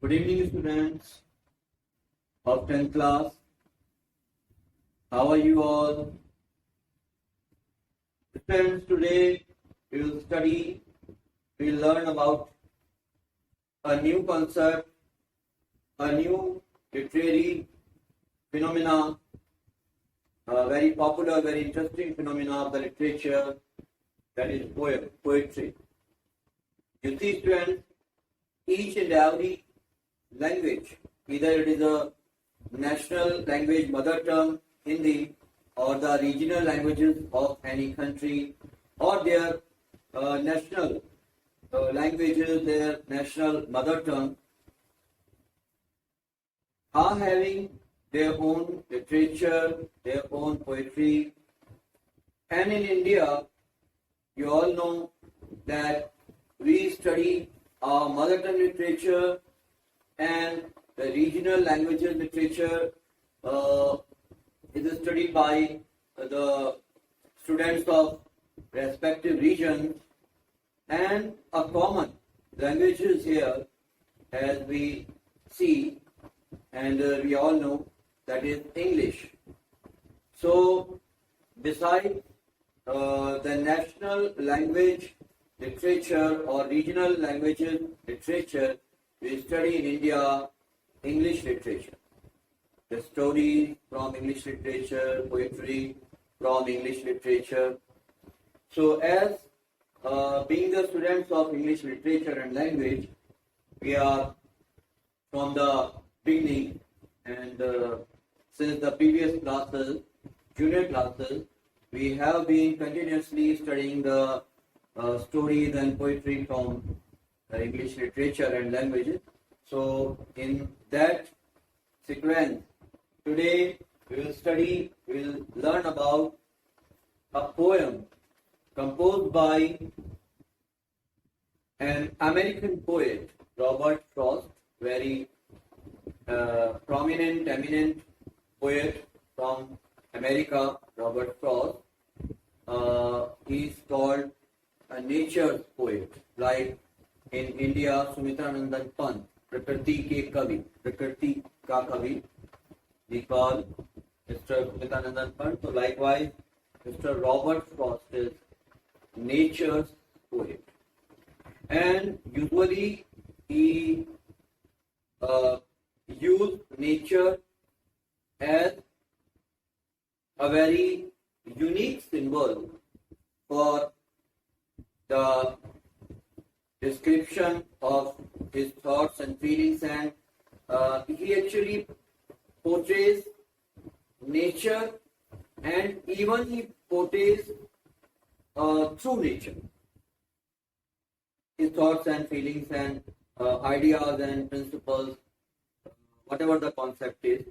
Good evening, students of 10th class. How are you all? Students, today we will study, we will learn about a new concept, a new literary phenomena, a very popular, very interesting phenomena of the literature, that is poetry. You see, students, each and every language, either it is a national language, mother tongue, Hindi, or the regional languages of any country, or their national languages, their national mother tongue, are having their own literature, their own poetry. And in India, you all know that we study our mother tongue literature and the regional languages literature is studied by the students of respective regions, and a common languages here, as we see and we all know, that is English. So besides the national language literature or regional languages literature, we study in India English literature. The stories from English literature, poetry from English literature. So as being the students of English literature and language, we are from the beginning and since the previous classes, junior classes, we have been continuously studying the stories and poetry from English literature and languages. So in that sequence, today we will learn about a poem composed by an American poet, Robert Frost, very prominent, eminent poet from America, Robert Frost. He is called a nature poet, like in India, Sumitranandan Pant, Prakriti Ka Kavi, we call Mr. Sumitranandan Pant. So likewise, Mr. Robert Frost is nature's poet, and usually he used nature as a very unique symbol for the description of his thoughts and feelings, and he actually portrays nature, and even he portrays through nature his thoughts and feelings and ideas and principles, whatever the concept is.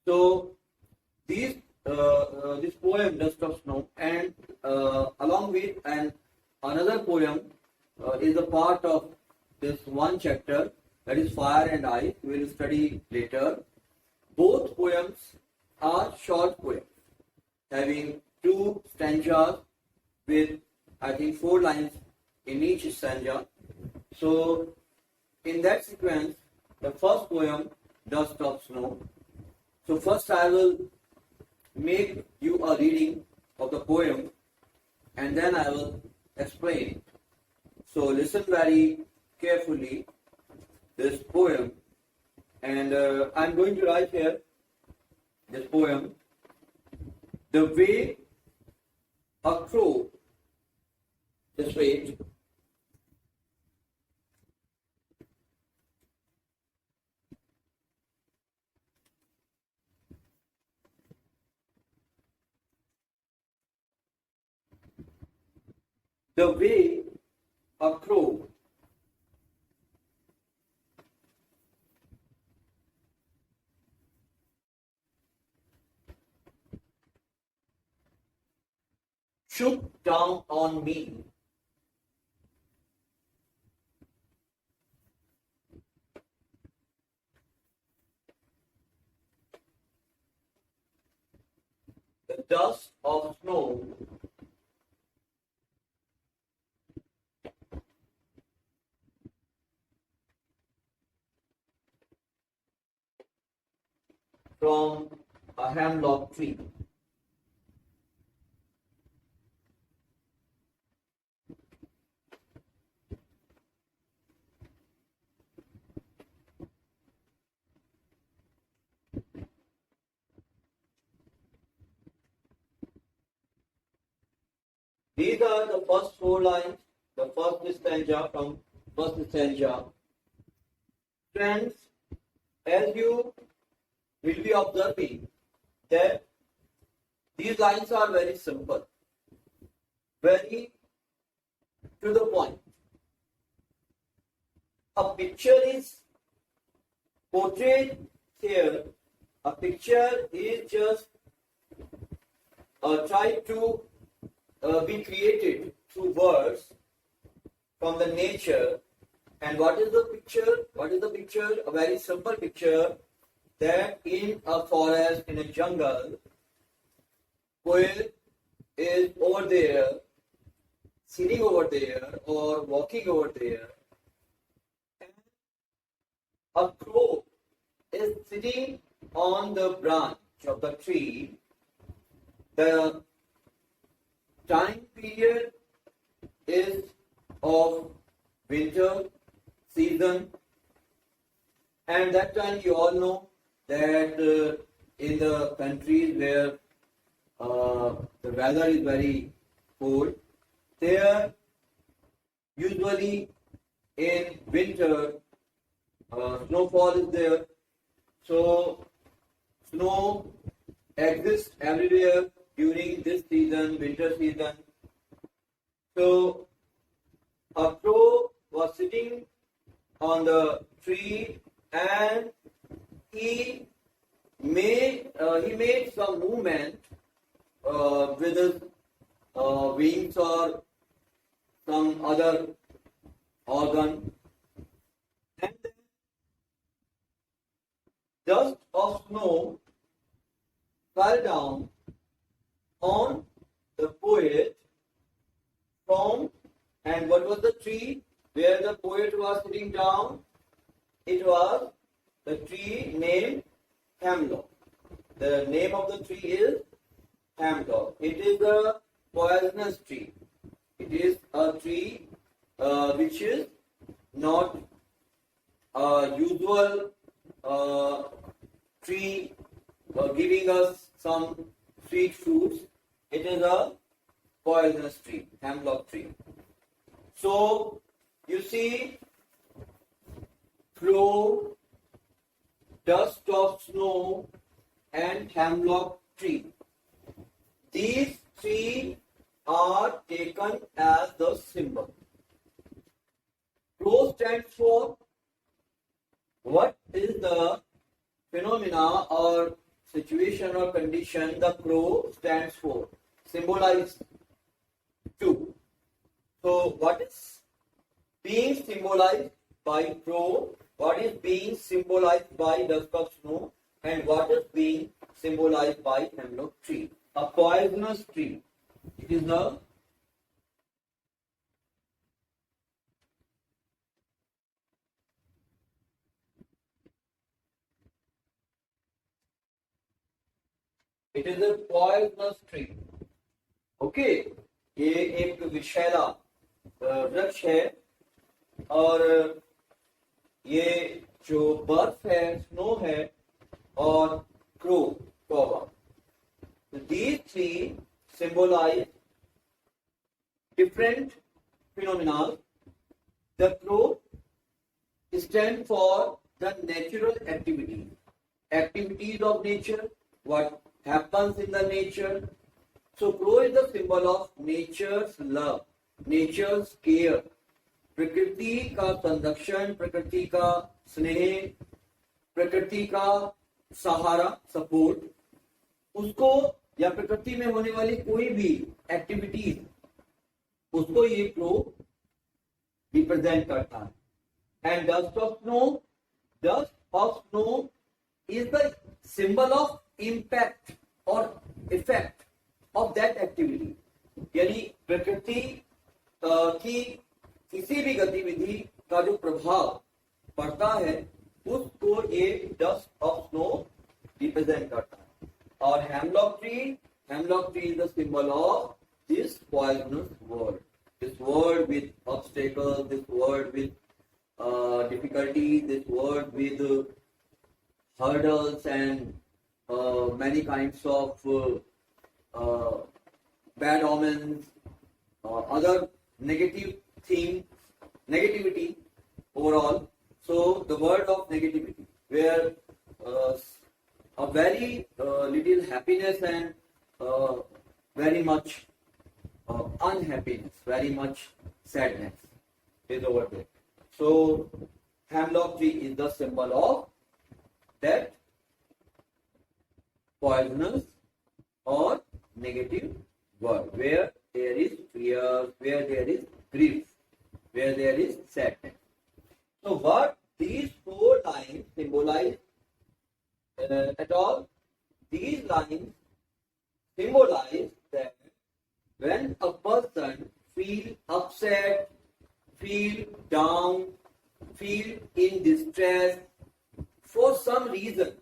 So this poem, Dust of Snow, and along with another poem is a part of this one chapter, that is Fire and Ice. We will study later. Both poems are short poems, having 2 stanzas with, I think, 4 lines in each stanza. So in that sequence, the first poem, Dust of Snow. So first I will make you a reading of the poem, and then I will explain it. So listen very carefully this poem, and I'm going to write here this poem. The way a crow, just wait. The way a crow shook down on me, the dust of snow from a hemlock tree. These are the first 4 lines, the first stanza from first stanza. Friends, as you will be observing that these lines are very simple, very to the point. A picture is portrayed here. A picture is just tried to be created through words from the nature. And what is the picture? What is the picture? A very simple picture that in a forest, in a jungle, poet is over there, sitting over there or walking over there. And a crow is sitting on the branch of the tree. The time period is of winter season, and that time you all know that in the countries where the weather is very cold, there usually in winter snowfall is there. So snow exists everywhere during this season, winter season. So a crow was sitting on the tree and he made some movement with his wings or some other organ, and then dust of snow fell down on the poet from, and what was the tree where the poet was sitting down? It was the tree named hemlock. The name of the tree is hemlock. It is a poisonous tree. It is a tree which is not a usual tree giving us some sweet fruits. It is a poisonous tree, hemlock tree. So you see, crow, dust of snow, and hemlock tree. These three are taken as the symbol. Crow stands for, what is the phenomena or situation or condition the crow stands for? Symbolize two. So what is being symbolized by crow? What is being symbolized by dust of snow? And what is being symbolized by hemlock tree? A poisonous tree. It is the poisonous tree. Okay, ये एक विषैला वृक्ष है और ये जो बर्फ है, स्नो है और क्रो, कौवा. These three symbolize different phenomena. The crow stands for the natural activities of nature, what happens in the nature. So crow is the symbol of nature's love, nature's care, प्रकृति का संरक्षण, प्रकृति का स्नेह, प्रकृति का सहारा, सपोर्ट, उसको या प्रकृति में होने वाली कोई भी एक्टिविटीज, उसको ये क्रो रिप्रेजेंट करता है. And dust of snow is the symbol of impact और इफेक्ट ऑफ दैट एक्टिविटी. यानी प्रकृति की किसी भी गतिविधि का जो प्रभाव पड़ता है उसको ये डस्ट ऑफ स्नो रिप्रेजेंट करता है. और hemlock tree is the symbol of this poisonous world. This world with obstacles, this world with difficulties, this world with hurdles and many kinds of bad omens, other negative things, negativity overall. So the word of negativity, where a very little happiness and very much unhappiness, very much sadness is over there. So hemlock tree is the symbol of that poisonous or negative word, where there is fear, where there is grief, where there is sadness. So what these four lines symbolize at all? These lines symbolize that when a person feel upset, feel down, feel in distress for some reason,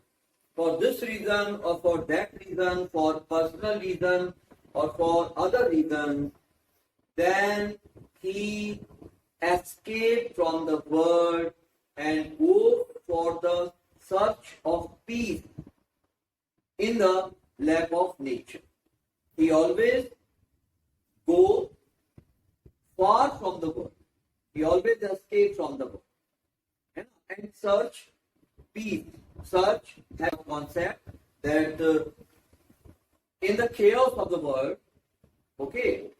for this reason or for that reason, for personal reason or for other reasons, then he escape from the world and go for the search of peace in the lap of nature. He always go far from the world. He always escape from the world and search peace. Search has a concept that in the chaos of the world, okay,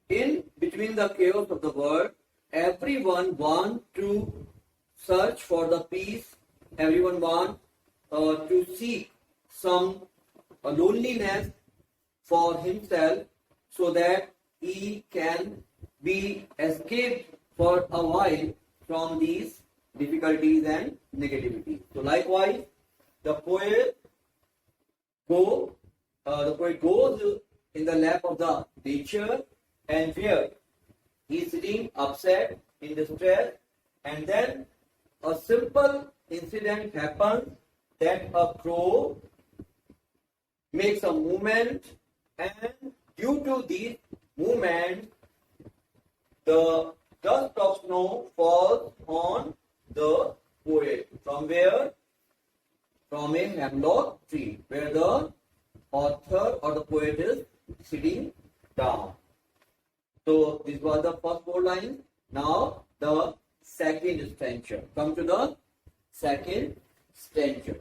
in between the chaos of the world, everyone wants to search for the peace. Everyone wants to seek some loneliness for himself so that he can be escaped for a while from these difficulties and negativity. So likewise, the poet goes in the lap of the nature, and where he is sitting upset, in distress, and then a simple incident happens that a crow makes a movement, and due to this movement, the dust of snow falls on the poet. From where? From a hemlock tree, where the author or the poet is sitting down. So this was the first four lines. Now the second stanza. Come to the second stanza.